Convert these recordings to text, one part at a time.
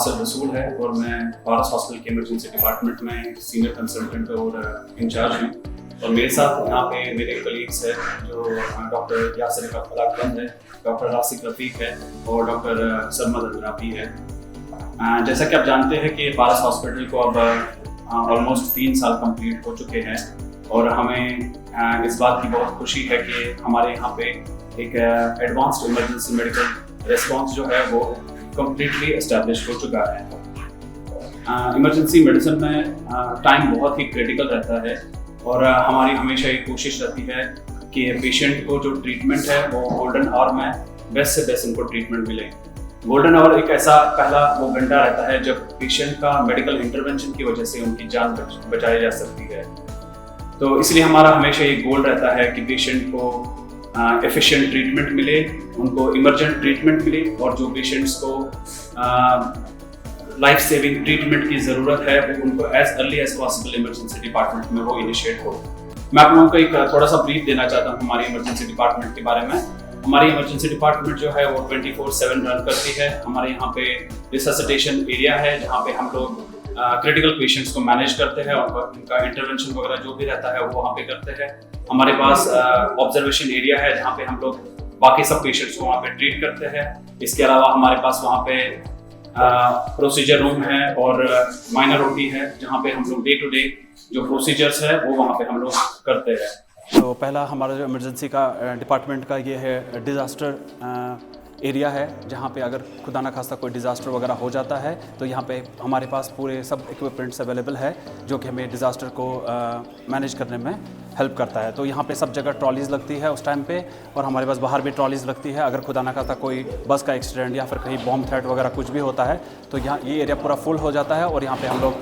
फासिल रसूल है और मैं पारस हॉस्पिटल के इमरजेंसी डिपार्टमेंट में सीनियर कंसल्टेंट और इंचार्ज हूँ। और मेरे साथ यहाँ पे मेरे कलीग्स हैं जो डॉक्टर यासिर फलाकबंद है, डॉक्टर रासिक रफीक है और डॉक्टर सरमद अंद्राबी है। जैसा कि आप जानते हैं कि पारस हॉस्पिटल को अब ऑलमोस्ट 3 साल कंप्लीट हो चुके हैं और हमें इस बात की बहुत खुशी है कि हमारे यहाँ पे एक एडवांस्ड इमरजेंसी मेडिकल रिस्पॉन्स जो है वो कम्प्लीटली एस्टेब्लिश हो चुका है। इमरजेंसी मेडिसिन में टाइम बहुत ही क्रिटिकल रहता है और हमारी हमेशा ये कोशिश रहती है कि पेशेंट को जो ट्रीटमेंट है वो गोल्डन आवर में बेस्ट से बेस्ट उनको ट्रीटमेंट मिले। गोल्डन आवर एक ऐसा पहला वो घंटा रहता है जब पेशेंट का मेडिकल इंटरवेंशन की वजह से उनकी जान बचाई जा सकती है। तो इसलिए हमारा हमेशा ये गोल रहता है कि पेशेंट को एफिशिएंट ट्रीटमेंट मिले, उनको इमरजेंट ट्रीटमेंट मिले और जो पेशेंट्स को लाइफ सेविंग ट्रीटमेंट की ज़रूरत है वो उनको as early as possible emergency department में वो इनिशिएट हो। मैं आप लोगों को एक थोड़ा सा ब्रीफ देना चाहता हूँ हमारी इमरजेंसी डिपार्टमेंट के बारे में। हमारी इमरजेंसी डिपार्टमेंट जो है वो 24/7 रन करती है। हमारे यहाँ पे रिससिटेशन एरिया है जहाँ पे हम लोग क्रिटिकल पेशेंट्स को मैनेज करते हैं और उनका इंटरवेंशन वगैरह जो भी रहता है वो वहाँ पे करते हैं। हमारे पास ऑब्जर्वेशन एरिया है जहाँ पे हम लोग बाकी सब पेशेंट्स को वहाँ पे ट्रीट करते हैं। इसके अलावा हमारे पास वहाँ पे प्रोसीजर रूम है और माइनर ओटी है जहाँ पे हम लोग डे टू डे जो प्रोसीजर्स है वो वहाँ पे हम लोग करते हैं। तो पहला हमारा जो इमरजेंसी का डिपार्टमेंट का ये है डिज़ास्टर एरिया है जहाँ पे अगर खुदा ना खास्ता कोई डिज़ास्टर वगैरह हो जाता है तो यहाँ पे हमारे पास पूरे सब इक्विपमेंट्स अवेलेबल है जो कि हमें डिज़ास्टर को मैनेज करने में हेल्प करता है। तो यहाँ पे सब जगह ट्रॉलीज़ लगती है उस टाइम पे और हमारे पास बाहर भी ट्रॉलीज़ लगती है। अगर खुदा ना खास्ता कोई बस का एक्सीडेंट या फिर कहीं बॉम्ब थ्रेट वगैरह कुछ भी होता है तो यहाँ ये एरिया पूरा फुल हो जाता है और यहाँ पे हम लोग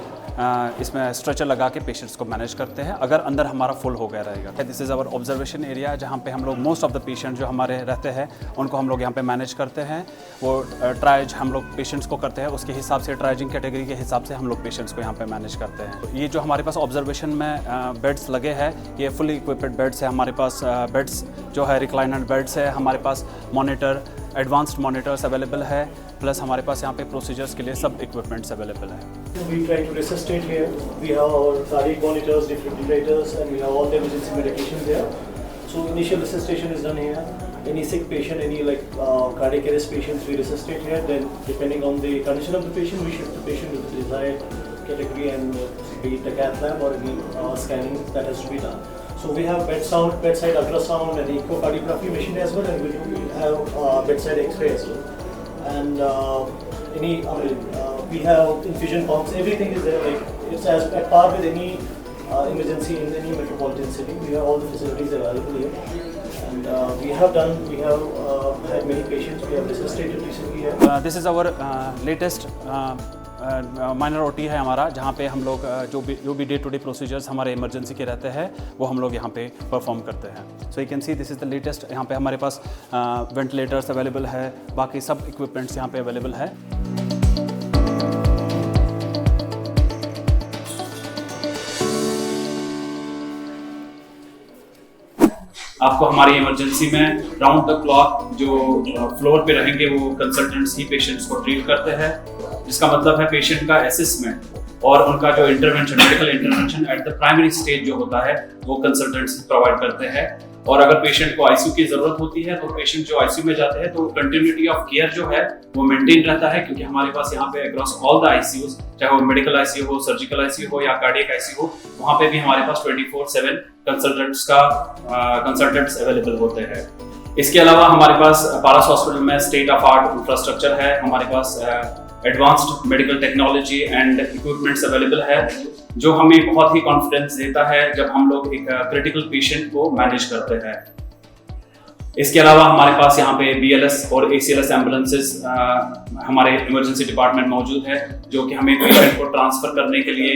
इसमें स्ट्रेचर लगा के पेशेंट्स को मैनेज करते हैं अगर अंदर हमारा फुल हो गया रहेगा। This is our observation area जहाँ पे हम लोग मोस्ट ऑफ द पेशेंट जो हमारे रहते हैं उनको हम लोग यहाँ पे मैनेज करते हैं। वो ट्राइज हम लोग पेशेंट्स को करते हैं उसके हिसाब से ट्राइजिंग कैटेगरी के हिसाब से हम लोग पेशेंट्स को यहाँ पे मैनेज करते हैं। तो ये जो हमारे पास ऑब्जर्वेशन में बेड्स लगे हैं ये फुली इक्विप्ड बेड्स है। हमारे पास बेड्स जो है रिक्लाइनर बेड्स है, हमारे पास मॉनिटर एडवांस्ड मॉनिटर्स अवेलेबल है, प्लस हमारे पास यहाँ पे प्रोसीजर्स के लिए सब इक्विपमेंट्स अवेलेबल है। We try to resuscitate here. We have our cardiac monitors, defibrillators, and we have all the emergency medications there. So initial resuscitation is done here. Any sick patient, any cardiac arrest patients, we resuscitate here. Then, depending on the condition of the patient, we shift the patient to the desired category and be it a cath lab or any scanning that has to be done. So we have bedside ultrasound and echocardiography machine as well, and we do have bedside X-ray as well. And we have infusion pumps. Everything is there. Like it's as at par with any emergency in any metropolitan city. We have all the facilities available here. And we have had many patients. We have resuscitated recently here. This is our latest minor OT है हमारा जहाँ पे हम लोग जो भी day to day procedures हमारे emergency के रहते हैं वो हम लोग यहाँ पे परफॉर्म करते हैं। So you can see this is the latest. यहाँ पे हमारे पास वेंटिलेटर्स अवेलेबल है, बाकी सब इक्विपमेंट्स यहाँ पे अवेलेबल है। आपको हमारी इमरजेंसी में राउंड द क्लॉक जो फ्लोर पे रहेंगे वो कंसल्टेंट्स ही पेशेंट्स को ट्रीट करते हैं, जिसका मतलब है पेशेंट का असेसमेंट और उनका जो intervention medical intervention at the primary stage जो होता है वो कंसल्टेंट्स प्रोवाइड करते हैं। और अगर पेशेंट को आईसीयू की जरूरत होती है तो पेशेंट जो आईसीयू में जाते हैं तो कंटिन्यूटी ऑफ केयर जो है वो मेंटेन रहता है, क्योंकि हमारे पास यहाँ पे अक्रॉस ऑल द आईसीयूज, चाहे वो मेडिकल आईसीयू हो, सर्जिकल आईसीयू हो या कार्डियक आईसीयू हो, वहाँ पे भी हमारे पास 24/7 कंसल्टेंट्स अवेलेबल होते हैं। इसके अलावा हमारे पास पारस हॉस्पिटल में स्टेट ऑफ आर्ट इंफ्रास्ट्रक्चर है। हमारे पास advanced medical technology and equipments available है जो हमें बहुत ही कॉन्फिडेंस देता है जब हम लोग एक क्रिटिकल पेशेंट को मैनेज करते हैं। इसके अलावा हमारे पास यहाँ पे BLS और ACLS एम्बुलेंसेस हमारे इमरजेंसी डिपार्टमेंट मौजूद है जो कि हमें पेशेंट को ट्रांसफर करने के लिए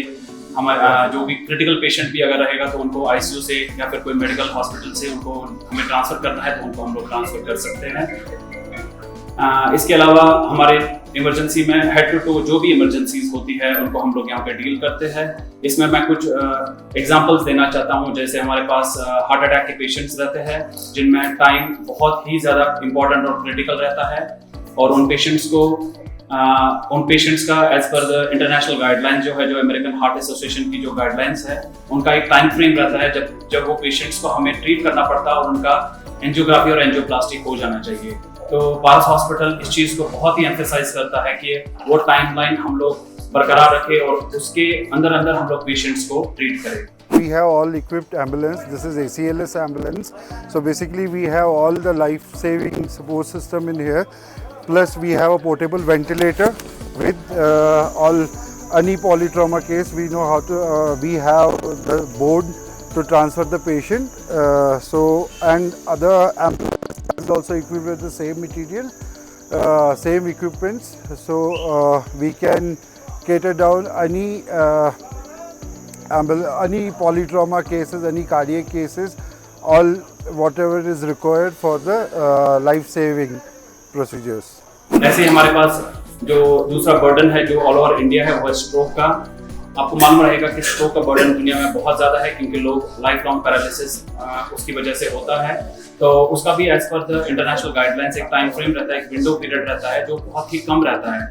हमारा जो भी क्रिटिकल पेशेंट भी अगर रहेगा तो उनको आईसीयू से या फिर कोई मेडिकल हॉस्पिटल से उनको हमें ट्रांसफर करना है तो उनको हम लोग ट्रांसफर कर सकते हैं। इसके अलावा हमारे इमरजेंसी में हेड टू टू जो भी इमरजेंसीज होती है उनको हम लोग यहाँ पे डील करते हैं। इसमें मैं कुछ एग्जांपल्स देना चाहता हूँ। जैसे हमारे पास हार्ट अटैक के पेशेंट्स रहते हैं जिनमें टाइम बहुत ही ज़्यादा इंपॉर्टेंट और क्रिटिकल रहता है। और उन पेशेंट्स का as per the international guidelines जो है, जो अमेरिकन हार्ट एसोसिएशन की जो गाइडलाइंस है, उनका एक टाइम फ्रेम रहता है जब वो पेशेंट्स को हमें ट्रीट करना पड़ता है और उनका एंजियोग्राफी और एंजियोप्लास्टी हो जाना चाहिए। तो पारस हॉस्पिटल इस चीज़ को बहुत ही एम्फेसाइज करता है कि वो टाइमलाइन हम लोग बरकरार रखें और उसके अंदर हम लोग पेशेंट्स को ट्रीट करें। We have all equipped ambulance. This is ACLS ambulance. So basically we have all the life-saving support system in here. Plus we have a portable ventilator with all any polytrauma case. We know how to. We have the board to transfer the patient. And other ambulance is also equipped with the same material, same equipments. So we can cater down any polytrauma cases, any cardiac cases, all whatever is required for the life-saving procedures. ऐसे ही हमारे पास जो दूसरा burden है जो all over India है वो है stroke का। आपको मालूम रहेगा कि स्ट्रोक का बर्डन दुनिया में बहुत ज़्यादा है क्योंकि लोग लाइफ लॉन्ग पैरालिसिस उसकी वजह से होता है। तो उसका भी as per the international guidelines एक टाइम फ्रेम रहता है, एक विंडो पीरियड रहता है जो बहुत ही कम रहता है।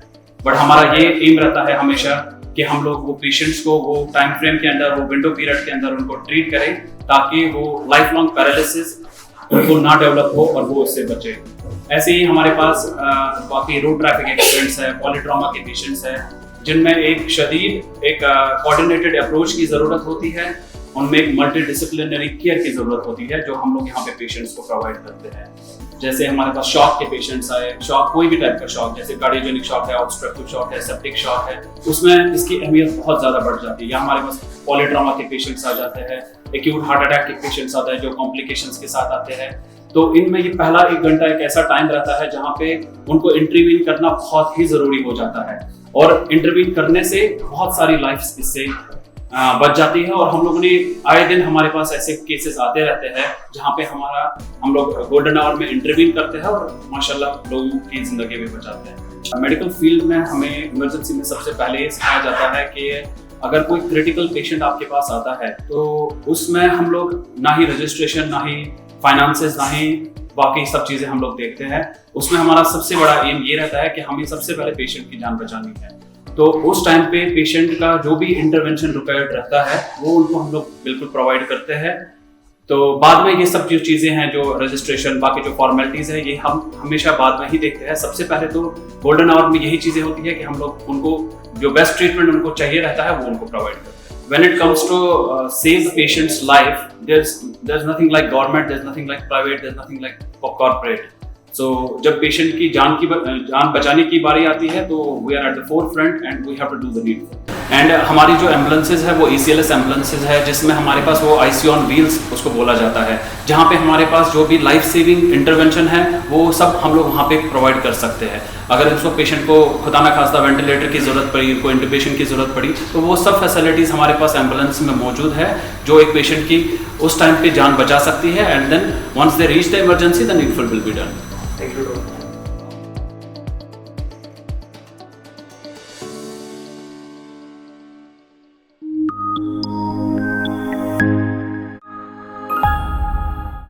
बट हमारा ये एम रहता है हमेशा कि हम लोग वो पेशेंट्स को वो टाइम फ्रेम के अंदर, वो विंडो पीरियड के अंदर उनको ट्रीट करें ताकि वो लाइफ लॉन्ग पैरालिसिस उनको ना डेवलप हो और वो उससे बचे। ऐसे ही हमारे पास बाकी रोड ट्रैफिक एक्सीडेंट्स है, पॉलीट्रॉमा के पेशेंट्स हैं जिनमें एक शदीद एक कोऑर्डिनेटेड अप्रोच की ज़रूरत होती है, उनमें एक मल्टी डिसिप्लिनरी केयर की ज़रूरत होती है जो हम लोग यहाँ पे पेशेंट्स को प्रोवाइड करते हैं। जैसे हमारे पास शॉक के पेशेंट्स आए, शॉक कोई भी टाइप का शॉक, जैसे कार्डियोजेनिक शॉक है, ऑब्स्ट्रक्टिव शॉक है, सेप्टिक शॉक है, उसमें इसकी अहमियत बहुत ज़्यादा बढ़ जाती है। या हमारे पास पॉलीट्रॉमा के पेशेंट्स आ जाते हैं, एक्यूट हार्ट अटैक के पेशेंट्स आते हैं जो कॉम्प्लिकेशंस के साथ आते हैं। तो इनमें ये पहला 1 घंटा एक ऐसा टाइम रहता है जहाँ पे उनको इंटरवीन करना बहुत ही ज़रूरी हो जाता है और इंटरवीन करने से बहुत सारी लाइफ्स इससे बच जाती है। और हम लोगों ने आए दिन हमारे पास ऐसे केसेस आते रहते हैं जहाँ पे हम लोग गोल्डन आवर में इंटरवीन करते हैं और माशाल्लाह लोगों की जिंदगी भी बचाते हैं। मेडिकल फील्ड में हमें इमरजेंसी में सबसे पहले ये सिखाया जाता है कि अगर कोई क्रिटिकल पेशेंट आपके पास आता है तो उसमें हम लोग ना ही रजिस्ट्रेशन, ना ही फाइनेंसेस, ना ही बाकी सब चीज़ें हम लोग देखते हैं। उसमें हमारा सबसे बड़ा एम ये रहता है कि हमें सबसे पहले पेशेंट की जान बचानी है। तो उस टाइम पे पेशेंट का जो भी इंटरवेंशन रिक्वायर्ड रहता है वो उनको हम लोग बिल्कुल प्रोवाइड करते हैं। तो बाद में ये सब जो चीज़ें हैं, जो रजिस्ट्रेशन, बाकी जो फॉर्मेलिटीज़ है, ये हम हमेशा बाद में ही देखते हैं। सबसे पहले तो गोल्डन आवर में यही चीज़ें होती है कि हम लोग उनको जो बेस्ट ट्रीटमेंट उनको चाहिए रहता है वो उनको प्रोवाइड करते हैं। When it comes to save the patient's life, there's nothing like government, there's nothing like private, there's nothing like corporate. So जब पेशेंट की जान बचाने की बारी आती है तो we are at the forefront and we have to do the needful. And हमारी जो एम्बुलेंसेज है वो ACLS एम्बुलेंसेज है जिसमें हमारे पास वो ICU on wheels उसको बोला जाता है, जहाँ पे हमारे पास जो भी लाइफ सेविंग इंटरवेंशन है वो सब हम लोग वहाँ पे प्रोवाइड कर सकते हैं। अगर उसको पेशेंट को खुदा ना खास्ता वेंटिलेटर की ज़रूरत पड़ी, उनको इंटुबेशन की ज़रूरत पड़ी, तो वो सब फैसिलिटीज़ हमारे पास एम्बुलेंस में मौजूद है जो एक पेशेंट की उस टाइम पे जान बचा सकती है। And then once they reach the emergency the needful will be done. Thank you.